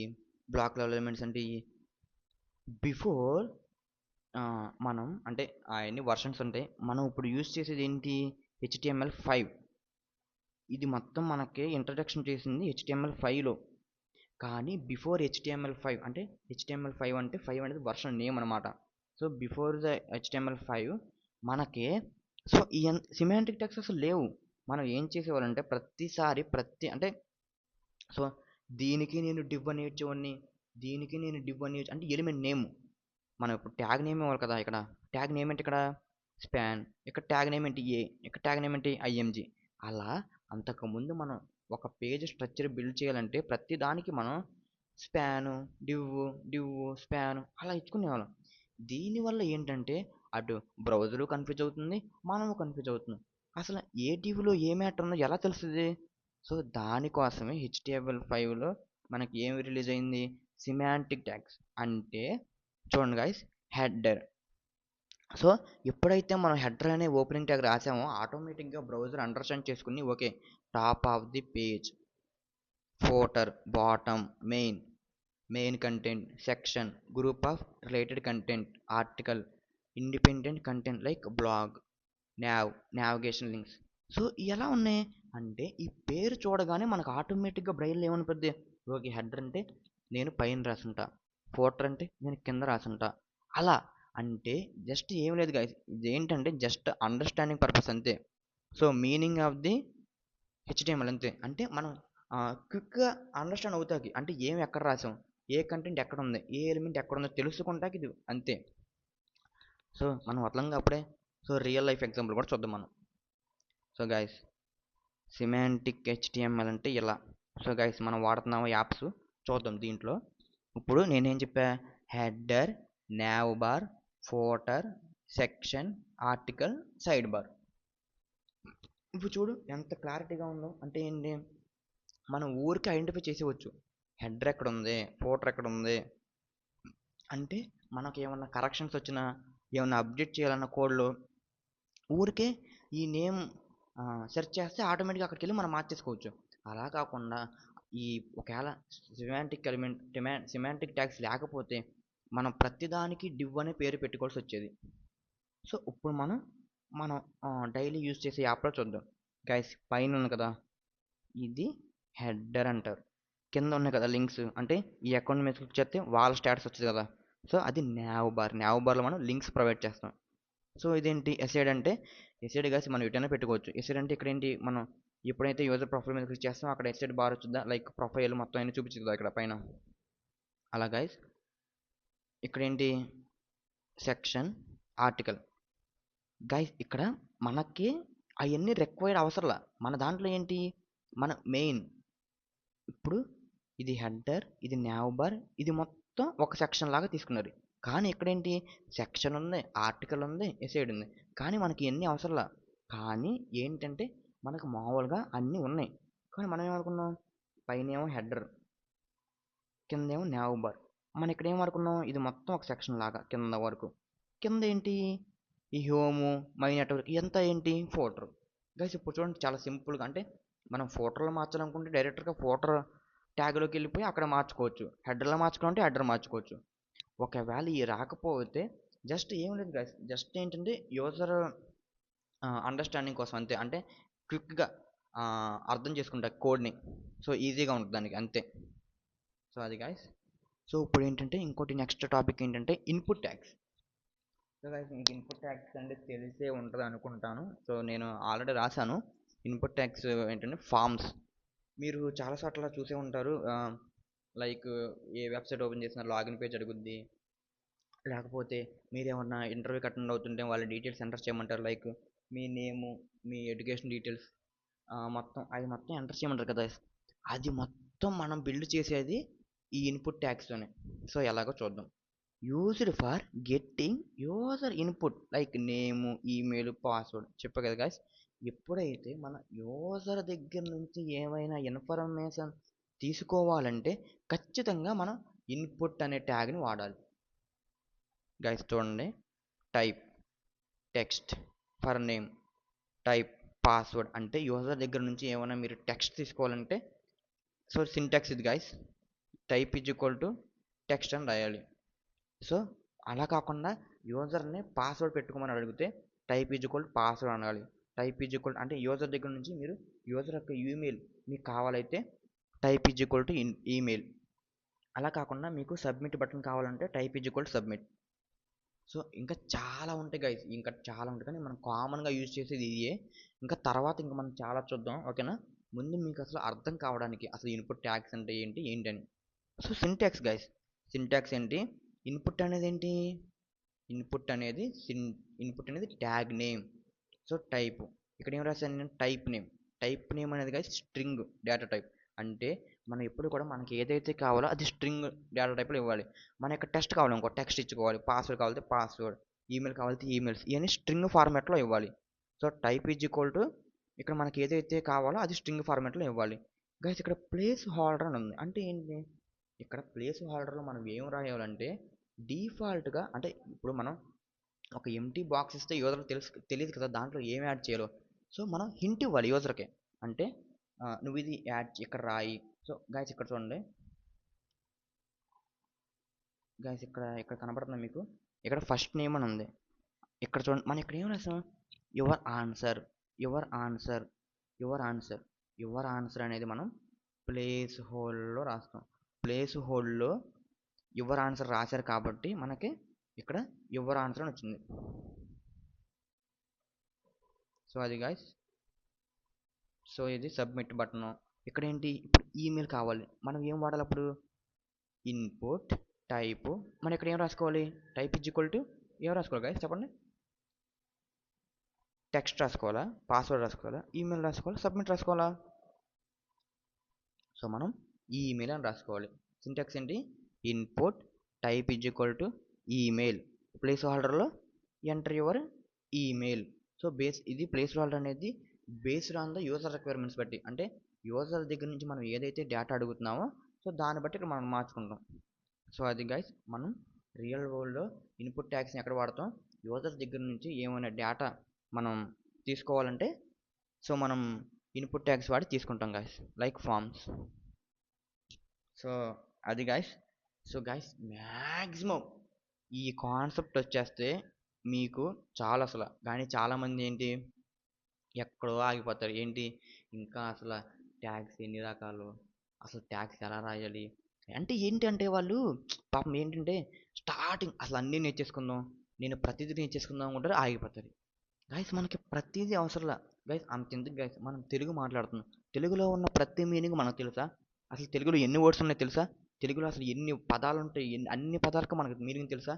బ్లాక్ లెవెల్ ఎలిమెంట్స్ అంటే ఈ బిఫోర్ మనం అంటే అవన్నీ వర్షన్స్ ఉంటాయి. మనం ఇప్పుడు యూజ్ చేసేది ఏంటి, HTML5. ఇది మొత్తం మనకి ఇంట్రడక్షన్ చేసింది HTML5లో. కానీ బిఫోర్ HTML5 అంటే HTML5 అంటే 5 అనేది వర్షన్ నేమ్ అనమాట. సో బిఫోర్ ద HTML5 మనకి సో ఈ సిమాంటిక్ ట్యాగ్స్ అసలు లేవు. మనం ఏం చేసేవాళ్ళంటే ప్రతిసారి అంటే సో దీనికి నేను డివ్ అని ఇచ్చేవాడిని, దీనికి నేను డివ్ అని అంటే ఎలిమెంట్ నేమ్. మనం ఇప్పుడు ట్యాగ్ నేమ్ ఇవ్వాలి కదా, ఇక్కడ ట్యాగ్ నేమ్ ఏంటి, ఇక్కడ స్పాన్, ఇక్కడ ట్యాగ్ నేమ్ ఏంటి ఏ, ఇక్కడ ట్యాగ్ నేమ్ ఏంటి IMG. అలా అంతకుముందు మనం ఒక పేజ్ స్ట్రక్చర్ బిల్డ్ చేయాలంటే ప్రతి దానికి మనం స్పాను డివ్ స్పాను అలా ఇచ్చుకునేవాళ్ళం. దీనివల్ల ఏంటంటే అటు బ్రౌజరు కన్ఫ్యూజ్ అవుతుంది, మనము కన్ఫ్యూజ్ అవుతుంది. అసలు ఏ డివ్లో ఏ మ్యాటర్ ఉందో ఎలా తెలుస్తుంది? సో దానికోసమే HTML5లో మనకి ఏమి రిలీజ్ అయింది, సిమాంటిక్ ట్యాగ్స్. అంటే చూడండి గైస్, హెడర్. సో ఎప్పుడైతే మనం హెడర్ అనే ఓపెనింగ్ ట్యాగ్ రాసామో ఆటోమేటిక్గా బ్రౌజర్ అండర్స్టాండ్ చేసుకుని okay top of the page, footer, bottom, main content, section, group of related content, article, independent content like blog, navigation links. So ఎలా ఉన్నాయి అంటే ఈ పేరు చూడగానే మనకు ఆటోమేటిక్గా బ్రెయిన్లో ఏమనిపోద్ది, ఓకే హెడర్ అంటే నేను పైన రాసుంటా, ఫోటర్ అంటే నేను కింద రాసుంటా. అలా అంటే జస్ట్ ఏం లేదు గాయస్, ఇది ఏంటంటే జస్ట్ అండర్స్టాండింగ్ పర్పస్ అంతే. So meaning of the HTML అంతే. అంటే మనం క్విక్గా అండర్స్టాండ్ అవుతాకి, అంటే ఏం ఎక్కడ రాసాం, ఏ కంటెంట్ ఎక్కడ ఉంది, ఏ ఎలిమెంట్ ఎక్కడ ఉందో తెలుసుకుంటాకి ఇది అంతే. సో మనం అట్లంగా అప్పుడే సో రియల్ లైఫ్ ఎగ్జాంపుల్ కూడా చూద్దాం మనం. సో గైస్ సిమాంటిక్ HTML అంటే ఇలా. సో గైస్ మనం వాడుతున్నాము యాప్స్ చూద్దాం. దీంట్లో ఇప్పుడు నేనేం చెప్పా, header, nav bar, footer, section, article, side bar. ఇప్పుడు చూడు ఎంత క్లారిటీగా ఉందో. అంటే ఏంటి, మనం ఊరికి ఐడెంటిఫై చేసేవచ్చు హెడర్ ఎక్కడ ఉంది, ఫోటర్ ఎక్కడ ఉంది. అంటే మనకు ఏమన్నా కరెక్షన్స్ వచ్చినా, ఏమన్నా అప్డేట్ చేయాలన్న కోడ్లో ఊరికే ఈ నేమ్ సెర్చ్ చేస్తే ఆటోమేటిక్గా అక్కడికి వెళ్ళి మనం మార్చేసుకోవచ్చు. అలా కాకుండా ఈ ఒకవేళ సిమాంటిక్ ట్యాగ్స్ లేకపోతే మనం ప్రతిదానికి డివ్ అనే పేరు పెట్టుకోవాల్సి వచ్చేది. సో ఇప్పుడు మనం డైలీ యూజ్ చేసే యాప్లో చూద్దాం గైస్. పైన ఉంది కదా ఇది హెడర్ అంటారు, కింద ఉన్నాయి కదా లింక్స్, అంటే ఈ అకౌంట్ మీద క్లిక్ చేస్తే వాళ్ళ స్టేటస్ వచ్చింది కదా, సో అది nav బార్లో మనం లింక్స్ ప్రొవైడ్ చేస్తాం. సో ఇదేంటి ఎసైడ్ అంటే, ఎసైడ్ గాసి మనం ఎటైనా పెట్టుకోవచ్చు. ఎసైడ్ అంటే ఇక్కడ ఏంటి, మనం ఎప్పుడైతే యూజర్ ప్రొఫైల్ మీద క్లిక్ చేస్తామో అక్కడ ఎసైడ్ బార్ వచ్చిందా, లైక్ ప్రొఫైల్ మొత్తం అయినా చూపించుదా ఇక్కడ పైన. అలా గైస్ ఇక్కడ ఏంటి సెక్షన్, ఆర్టికల్. గైస్ ఇక్కడ మనకి అవన్నీ రిక్వైర్డ్ అవసరంలా. మన దాంట్లో ఏంటి, మన మెయిన్ ఇప్పుడు ఇది హెడర్, ఇది nav బార్, ఇది మొత్తం ఒక సెక్షన్ లాగా తీసుకున్నారు. కానీ ఇక్కడేంటి సెక్షన్ ఉంది, ఆర్టికల్ ఉంది, ఎసైడ్ ఉంది. కానీ మనకి ఎన్ని అవసరంలా. కానీ ఏంటంటే మనకు మామూలుగా అన్నీ ఉన్నాయి. కానీ మనం ఏమనుకున్నాం, పైన ఏమో హెడర్, కిందేమో nav బార్. మనం ఇక్కడ ఏమనుకున్నాం, ఇది మొత్తం ఒక సెక్షన్ లాగా కింద వరకు. కింద ఏంటి ఈ హోము, మై నెట్వర్క్, ఇదంతా ఏంటి ఫోటర్. గైస్ ఇప్పుడు చూడండి చాలా సింపుల్గా. అంటే మనం ఫోటోలో మార్చాలనుకుంటే డైరెక్ట్గా ఫోటర్ ట్యాగ్లోకి వెళ్ళిపోయి అక్కడ మార్చుకోవచ్చు, హెడర్లో మార్చుకోవాలంటే హెడర్ మార్చుకోవచ్చు. ఒకవేళ ఈ రాకపోతే జస్ట్ ఏం లేదు గైస్, జస్ట్ ఏంటంటే యూజర్ అండర్స్టాండింగ్ కోసం అంతే. అంటే క్విక్గా అర్థం చేసుకుంటా కోడ్ని, సో ఈజీగా ఉంటుంది దానికి అంతే. సో అది గైస్. సో ఇప్పుడు ఏంటంటే ఇంకోటి నెక్స్ట్ టాపిక్ ఏంటంటే ఇన్పుట్ ట్యాగ్స్. సో గైస్ మీకు ఇన్పుట్ ట్యాగ్స్ అంటే తెలిసే ఉంటుంది అనుకుంటాను. సో నేను ఆల్రెడీ రాశాను. ఇన్పుట్ ట్యాగ్స్ ఏంటంటే ఫామ్స్. మీరు చాలా చోట్ల చూసే ఉంటారు, లైక్ ఏ వెబ్సైట్ ఓపెన్ చేసినా లాగిన్ పేజ్ అడుగుద్ది, లేకపోతే మీరేమన్నా ఇంటర్వ్యూకి అటెండ్ అవుతుంటే వాళ్ళ డీటెయిల్స్ ఎంటర్ చేయమంటారు. లైక్ మీ నేము, మీ ఎడ్యుకేషన్ డీటెయిల్స్, మొత్తం అది మొత్తం ఎంటర్ చేయమంటారు కదా. అది మొత్తం మనం బిల్డ్ చేసేది ఈ ఇన్పుట్ ట్యాగ్స్తోనే. సో ఎలాగో చూద్దాం. Used for getting user input like name, email, password చెప్పా కదా గాయస్. ఎప్పుడైతే మన యూజర్ దగ్గర నుంచి ఏమైనా ఇన్ఫర్మేషన్ తీసుకోవాలంటే ఖచ్చితంగా మనం ఇన్పుట్ అనే ట్యాగ్ని వాడాలి. గైస్ చూడండి, type text for name, type password అంటే యూజర్ దగ్గర నుంచి ఏమైనా మీరు టెక్స్ట్ తీసుకోవాలంటే సో సింటాక్స్ ఇది guys. Type is equal to text అని రాయాలి. సో అలా కాకుండా యూజర్ని పాస్వర్డ్ పెట్టుకోమని అడిగితే టైప్ ఈజ్ ఈక్వల్ పాస్వర్డ్ అనాలి. టైప్ ఈజ్ ఈక్వల్ అంటే యూజర్ దగ్గర నుంచి మీరు యూజర్ యొక్క ఈమెయిల్ మీకు కావాలైతే type is equal to email. అలా కాకుండా మీకు సబ్మిట్ బటన్ కావాలంటే type is equal submit. So ఇంకా చాలా ఉంటాయి గైస్, ఇంకా చాలా ఉంటాయి కానీ మనం కామన్గా యూజ్ చేసేది ఇదే. ఇంకా తర్వాత ఇంకా మనం చాలా చూద్దాం, ఓకేనా. ముందు మీకు అసలు అర్థం కావడానికి అసలు ఇన్పుట్ ట్యాగ్స్ అంటే ఏంటి ఏంటని. సో సింటాక్స్ గైస్, సింటాక్స్ ఏంటి, ఇన్పుట్ అనేది ఏంటి, ఇన్పుట్ అనేది ట్యాగ్ నేమ్. సో టైప్ ఇక్కడ ఏం రాశాను నేను, టైప్ నేమ్. టైప్ నేమ్ అనేది గైస్ స్ట్రింగ్ డేటా టైప్. అంటే మనం ఎప్పుడు కూడా మనకి ఏదైతే కావాలో అది స్ట్రింగ్ డేటా టైప్లో ఇవ్వాలి. మన యొక్క టెక్స్ట్ కావాలి ఇంకో టెక్స్ట్ ఇచ్చుకోవాలి, పాస్వర్డ్ కావాలంటే పాస్వర్డ్, ఈమెయిల్ కావాలంటే ఈమెయిల్స్, ఇవన్నీ స్ట్రింగ్ ఫార్మాట్లో ఇవ్వాలి. So type is equal to ఇక్కడ మనకి ఏదైతే కావాలో అది స్ట్రింగ్ ఫార్మాట్లో ఇవ్వాలి. గైస్ ఇక్కడ ప్లేస్ హోల్డర్ అని ఉంది, అంటే ఏంటి, ఇక్కడ ప్లేస్ హోల్డర్లో మనం ఏం రాయాలంటే డిఫాల్ట్గా, అంటే ఇప్పుడు మనం ఒక ఎంటీ బాక్స్ ఇస్తే యూజర్కి తెలియదు కదా దాంట్లో ఏం యాడ్ చేయాలో. సో మనం హింట్ ఇవ్వాలి యూజర్కి, అంటే నువ్వు ఇది యాడ్ ఇక్కడ రాయి. సో గైస్ ఇక్కడ చూడండి గైస్, ఇక్కడ ఇక్కడ కనబడుతుంది మీకు, ఇక్కడ ఫస్ట్ నేమ్ అని ఉంది. ఇక్కడ చూడండి మనం ఇక్కడ ఏం రాసాం, your answer, your answer, your answer. Your answer అనేది మనం ప్లేస్ హోల్డ్లో రాస్తాం. ప్లేస్ హోల్డ్లో యువర్ ఆన్సర్ రాశారు కాబట్టి మనకి ఇక్కడ యువర్ ఆన్సర్ అని వచ్చింది. సో అది గాయస్, సో ఇది సబ్మిట్ బటన్. ఇక్కడ ఏంటి, ఇప్పుడు ఈమెయిల్ కావాలి, మనం ఏం వాడాలి అప్పుడు, ఇన్పుట్ టైప్. మనం ఇక్కడ ఏం రాసుకోవాలి, టైప్ ఈజ్ ఈక్వల్ టు ఏం రాసుకోవాలి గాయస్ చెప్పండి, టెక్స్ట్ రాసుకోవాలా, పాస్వర్డ్ రాసుకోవాలా, ఈమెయిల్ రాసుకోవాలా, సబ్మిట్ రాసుకోవాలా. సో మనం ఈమెయిల్ అని రాసుకోవాలి. సింటాక్స్ ఏంటి, input type is equal to email, place హోల్డర్లో ఎంటర్ యువర్ ఈమెయిల్. సో ఇది ప్లేస్ హోల్డర్ అనేది based on the user requirements బట్టి, అంటే యూజర్ దగ్గర నుంచి మనం ఏదైతే డేటా అడుగుతున్నామో సో దాన్ని బట్టి ఇక్కడ మనం మార్చుకుంటాం. సో అది గైస్, మనం రియల్ వరల్డ్లో ఇన్పుట్ ట్యాగ్స్ని ఎక్కడ వాడతాం, యూజర్ దగ్గర నుంచి ఏమైనా డేటా మనం తీసుకోవాలంటే సో మనం ఇన్పుట్ ట్యాగ్స్ వాడి తీసుకుంటాం గైస్, లైక్ ఫార్మ్స్. సో అది గైస్. సో గైస్ మ్యాక్సిమం ఈ కాన్సెప్ట్ వచ్చేస్తే మీకు చాలా అసలు, కానీ చాలామంది ఏంటి ఎక్కడో ఆగిపోతారు. ఏంటి ఇంకా అసలు ట్యాగ్స్ ఎన్ని రకాలు, అసలు ట్యాగ్స్ ఎలా రాయాలి అంటే ఏంటంటే వాళ్ళు పాపం ఏంటంటే స్టార్టింగ్ అసలు అన్నీ నేర్చేసుకుందాం, నేను ప్రతిదీ నేర్చేసుకుందాం అనుకుంటారు, ఆగిపోతారు. గైస్ మనకి ప్రతిదీ అవసరంలా గైస్, అంతెందుకు గైస్, మనం తెలుగు మాట్లాడుతున్నాం, తెలుగులో ఉన్న ప్రతి మీనింగ్ మనకు తెలుసా, అసలు తెలుగులో ఎన్ని వర్డ్స్ ఉన్నాయో తెలుసా, తెలుగులో అసలు ఎన్ని పదాలు ఉంటాయి, అన్ని పదాలకు మనకు మీనింగ్ తెలుసా,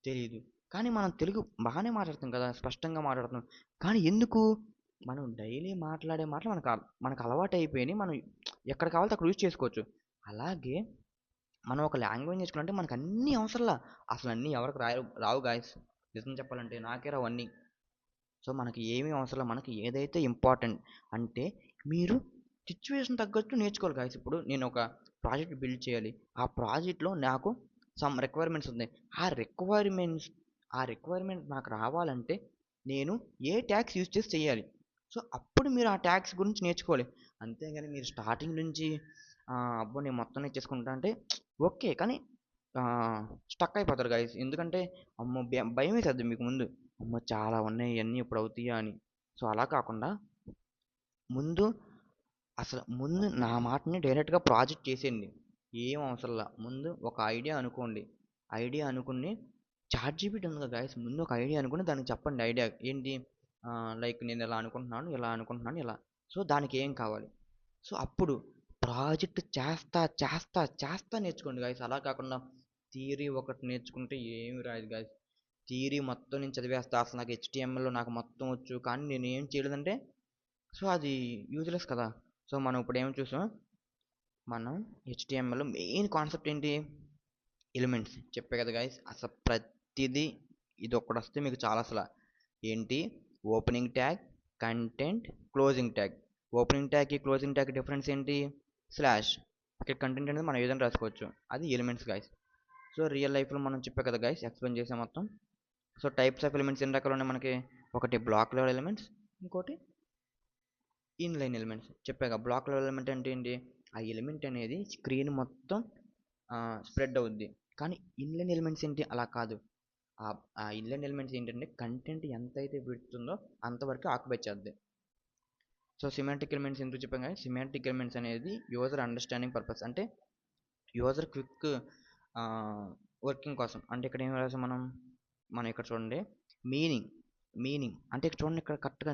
తెలియదు. కానీ మనం తెలుగు బాగానే మాట్లాడుతాం కదా, స్పష్టంగా మాట్లాడుతున్నాం. కానీ ఎందుకు, మనం డైలీ మాట్లాడే మాటలు మనకు అలవాటు అయిపోయినాయి, మనం ఎక్కడ కావాలితే అక్కడ యూజ్ చేసుకోవచ్చు. అలాగే మనం ఒక లాంగ్వేజ్ నేర్చుకుంటే మనకు అన్నీ అవసరంలా, అసలు అన్నీ ఎవరికి రావు గాయస్, నిజం చెప్పాలంటే నాకే రావు అన్నీ. సో మనకి ఏమీ అవసరం, మనకి ఏదైతే ఇంపార్టెంట్ అంటే మీరు సిచ్యువేషన్ తగ్గట్టు నేర్చుకోవాలి గాయస్. ఇప్పుడు నేను ఒక ప్రాజెక్ట్ బిల్డ్ చేయాలి, ఆ ప్రాజెక్ట్లో నాకు సమ్ రిక్వైర్మెంట్స్ ఉన్నాయి, ఆ రిక్వైర్మెంట్ నాకు రావాలంటే నేను ఏ ట్యాగ్స్ యూజ్ చేసి చేయాలి. సో అప్పుడు మీరు ఆ ట్యాగ్స్ గురించి నేర్చుకోవాలి. అంతేగాని మీరు స్టార్టింగ్ నుంచి అబ్బో నేను మొత్తం నేర్చేసుకుంటా అంటే ఓకే, కానీ స్టక్ అయిపోతారు గైస్. ఎందుకంటే అమ్మో భయం వేసేద్ది మీకు ముందు, అమ్మో చాలా ఉన్నాయి ఇవన్నీ ఇప్పుడు అవుతాయా అని. సో అలా కాకుండా ముందు నా మాటని డైరెక్ట్గా ప్రాజెక్ట్ చేసేయండి, ఏం అవసరంలా. ముందు ఒక ఐడియా అనుకోండి, ఐడియా అనుకుని చాట్‌జీపీటీ ఉంది కదా గైస్, ముందు ఒక ఐడియా అనుకుని దానికి చెప్పండి. ఐడియా ఏంటి, లైక్ నేను ఇలా అనుకుంటున్నాను, ఇలా అనుకుంటున్నాను, ఇలా. సో దానికి ఏం కావాలి, సో అప్పుడు ప్రాజెక్ట్ చేస్తా చేస్తా చేస్తా నేర్చుకోండి గైస్. అలా కాకుండా థియరీ ఒకటి నేర్చుకుంటే ఏమి రాదు గాయస్. థియరీ మొత్తం నేను చదివేస్తా, అసలు నాకు హెచ్టిఎంఎల్లో నాకు మొత్తం వచ్చు, కానీ నేను ఏం చేయలేదంటే సో అది యూజ్లెస్ కదా. సో మనం ఇప్పుడు ఏం చూసాం, మనం హెచ్టిఎంఎల్లో మెయిన్ కాన్సెప్ట్ ఏంటి, ఎలిమెంట్స్ చెప్పే కదా గాయస్. అసలు ప్రతిదీ ఇది ఒక్కటి వస్తే మీకు చాలా అసలు ఏంటి, opening tag, content, closing tag. Opening ట్యాగ్కి క్లోజింగ్ ట్యాగ్ డిఫరెన్స్ ఏంటి, స్లాష్. ఇక్కడ కంటెంట్ అనేది మనం ఏదైనా రాసుకోవచ్చు, అది ఎలిమెంట్స్ గాయస్. సో రియల్ లైఫ్లో మనం చెప్పే కదా గాయస్, ఎక్స్ప్లెయిన్ చేసాం మొత్తం. సో టైప్స్ ఆఫ్ ఎలిమెంట్స్ ఎన్ని రకాలు ఉన్నాయి మనకి, ఒకటి బ్లాక్ లెవెల్ ఎలిమెంట్స్, ఇంకోటి ఇన్లైన్ ఎలిమెంట్స్. చెప్పాక బ్లాక్ లెవెల్ ఎలిమెంట్ అంటే ఏంటి, ఆ ఎలిమెంట్ అనేది స్క్రీన్ మొత్తం స్ప్రెడ్ అవుద్ది. కానీ ఇన్లైన్ ఎలిమెంట్స్ ఏంటి, అలా కాదు. ఆ ఇన్లైన్ ఎలిమెంట్స్ ఏంటంటే కంటెంట్ ఎంత అయితే పెడుతుందో అంతవరకు ఆక్యుపై చేద్ది. సో సిమాంటిక్ ఎలిమెంట్స్ ఎందుకు చెప్పాం కానీ, సిమాంటిక్ ఎలిమెంట్స్ అనేది యూజర్ అండర్స్టాండింగ్ పర్పస్, అంటే యూజర్ క్విక్ వర్కింగ్ కోసం. అంటే ఇక్కడ ఏం రాసాం మనం ఇక్కడ చూడండి, మీనింగ్. మీనింగ్ అంటే ఇక్కడ చూడండి, ఇక్కడ కరెక్ట్గా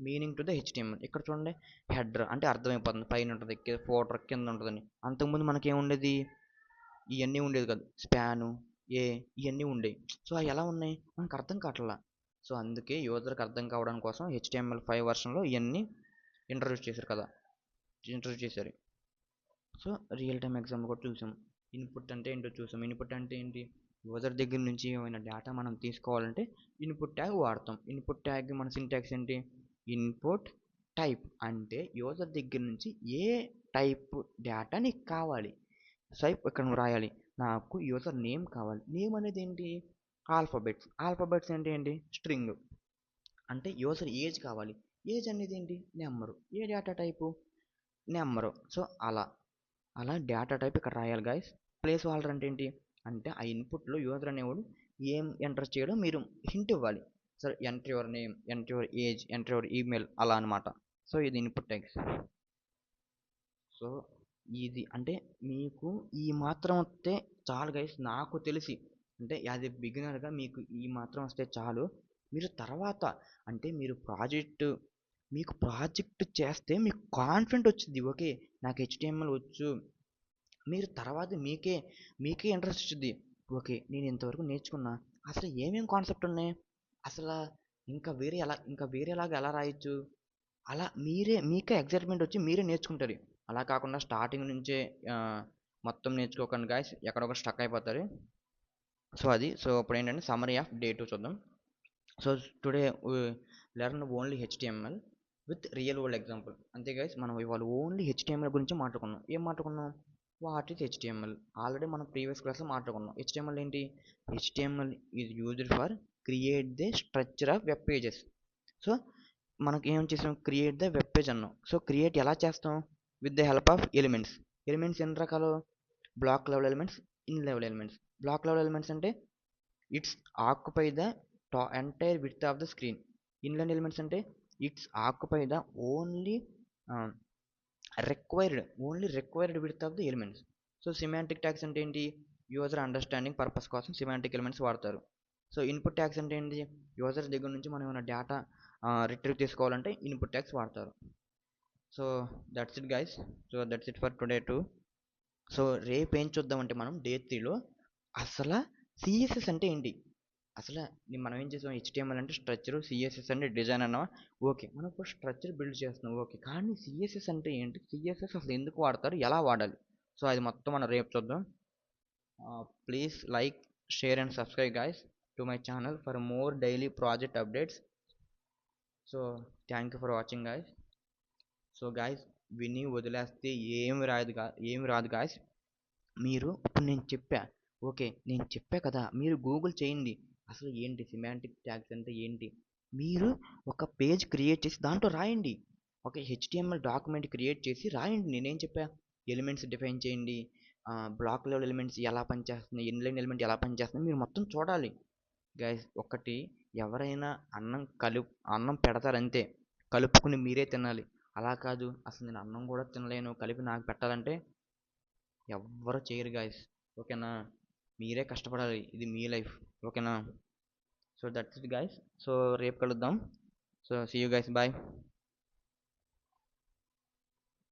మీనింగ్ టు ద హెచ్టిఎంఎల్. ఇక్కడ చూడండి, హెడర్ అంటే అర్థమైపోతుంది, పైన ఉంటుంది, ఫోటర్ కింద ఉంటుందని. అంతకుముందు మనకి ఏముండేది, ఇవన్నీ ఉండేది కాదు, స్పాను ఇవన్నీ ఉండేవి. సో అవి ఎలా ఉన్నాయి మనకు అర్థం కావట్లా. సో అందుకే యూజర్కి అర్థం కావడం కోసం HTML5 వర్షన్లో ఇవన్నీ ఇంట్రడ్యూస్ చేశారు. సో రియల్ టైమ్ ఎగ్జాంపుల్ కూడా చూసాం. ఇన్పుట్ అంటే ఏంటో చూసాం. ఇన్పుట్ అంటే ఏంటి, యూజర్ దగ్గర నుంచి ఏమైనా డేటా మనం తీసుకోవాలంటే ఇన్పుట్ ట్యాగ్ వాడతాం. ఇన్పుట్ ట్యాగ్ మన సింటాక్స్ ఏంటి, ఇన్పుట్ టైప్. అంటే యూజర్ దగ్గర నుంచి ఏ టైప్ డేటా నీకు కావాలి, సో ఇక్కడ నువ్వు రాయాలి, నాకు యూజర్ నేమ్ కావాలి. నేమ్ అనేది ఏంటి, ఆల్ఫాబెట్స్ అంటే ఏంటి, స్ట్రింగ్. అంటే యూజర్ ఏజ్ కావాలి, ఏజ్ అనేది ఏంటి, నెంబరు. ఏ డేటా టైపు, నెంబరు. సో అలా డేటా టైప్ ఇక్కడ రాయాలి గాయస్. ప్లేస్ హోల్డర్ అంటే ఏంటి, అంటే ఆ ఇన్పుట్లో యూజర్ అనేవాడు ఏం ఎంటర్ చేయడం మీరు హింట్ ఇవ్వాలి. So enter your name, enter your age, enter your email, అలా అనమాట. సో ఇది ఇన్పుట్ ట్యాగ్స్. సో ఇది అంటే మీకు ఈ మాత్రం వస్తే చాలు గైస్, నాకు తెలిసి. అంటే యాజ్ ఎ బిగినర్గా మీకు ఈ మాత్రం వస్తే చాలు. మీరు తర్వాత అంటే మీకు ప్రాజెక్ట్ చేస్తే మీకు కాన్ఫిడెంట్ వచ్చింది, ఓకే నాకు HTML వచ్చు. మీరు తర్వాత మీకే ఇంట్రెస్ట్ వచ్చింది, ఓకే నేను ఇంతవరకు నేర్చుకున్నా, అసలు ఏమేమి కాన్సెప్ట్ ఉన్నాయి, అసలు ఇంకా వేరేలాగా ఎలా రాయొచ్చు, అలా మీకే ఎగ్జైట్మెంట్ వచ్చి మీరే నేర్చుకుంటారు. అలా కాకుండా స్టార్టింగ్ నుంచే మొత్తం నేర్చుకోకండి గాయస్, ఎక్కడొక్కడ స్టక్ అయిపోతారు. సో ఇప్పుడు ఏంటంటే సమ్మరీ ఆఫ్ డే 2 చూద్దాం. So today learn only HTML with real world example. అంతే గైస్, మనం ఇవాళ ఓన్లీ HTML గురించి మాట్లాడుకున్నాం. ఏం మాట్లాడుకున్నాం, వాట్ ఈస్ HTML. ఆల్రెడీ మనం ప్రీవియస్ క్లాస్లో మాట్లాడుకున్నాం. HTML ఏంటి, HTML is used for create the structure of web pages. So మనకి ఏం చేసాం, క్రియేట్ ద వెబ్ పేజ్ అన్నాం. సో క్రియేట్ ఎలా చేస్తాం, with the help of elements. ఎన్ని రకాలు, block level elements, in level elements. Block level elements అంటే it's occupy the entire width of the screen. Inline elements అంటే it's occupy the only required width of the elements. So semantic tags అంటే ఏంటి, user understanding purpose కోసం semantic elements వాడతారు. So input tags అంటే ఏంటి, user దగ్గర నుంచి మనం ఏమైనా డేటా రిట్రీవ్ తీసుకోవాలంటే ఇన్పుట్ ట్యాగ్స్ వాడతారు. So that's it guys. So that's it for today 2. So రేపు ఏం చూద్దామంటే మనం డే 3లో అసలు సిఎస్ఎస్ అంటే ఏంటి. అసలు మనం ఏం చేసాం, HTML అంటే స్ట్రక్చర్, సిఎస్ఎస్ అంటే డిజైన్ అన్నా, ఓకే మనం ఇప్పుడు స్ట్రక్చర్ బిల్డ్ చేస్తున్నాం, ఓకే కానీ సిఎస్ఎస్ అంటే ఏంటి, సిఎస్ఎస్ అసలు ఎందుకు వాడతారు, ఎలా వాడాలి. సో అది మొత్తం మనం రేపు చూద్దాం. Please like, share and subscribe guys to my channel for more daily project updates. So thank you for watching guys. So guys, విని వదిలేస్తే ఏమి రాదు గాయస్. మీరు ఇప్పుడు నేను చెప్పా కదా, మీరు గూగుల్ చేయండి అసలు ఏంటి సిమాంటిక్ ట్యాగ్స్ అంటే ఏంటి. మీరు ఒక పేజ్ క్రియేట్ చేసి దాంట్లో రాయండి, ఒక HTML డాక్యుమెంట్ క్రియేట్ చేసి రాయండి. నేనేం చెప్పా, ఎలిమెంట్స్ డిఫైన్ చేయండి, బ్లాక్ లెవెల్ ఎలిమెంట్స్ ఎలా పనిచేస్తున్నాయి, ఇన్లైన్ ఎలిమెంట్ ఎలా పనిచేస్తుంది, మీరు మొత్తం చూడాలి గైస్. ఒకటి ఎవరైనా అన్నం పెడతారంతే, కలుపుకుని మీరే తినాలి. అలా కాదు అసలు నేను అన్నం కూడా తినలేను కలిపి నాకు పెట్టాలంటే ఎవ్వరు చేయరు గాయస్, ఓకేనా. మీరే కష్టపడాలి, ఇది మీ లైఫ్, ఓకేనా. So that's it guys. So రేపు కలుద్దాం. So see you guys, bye.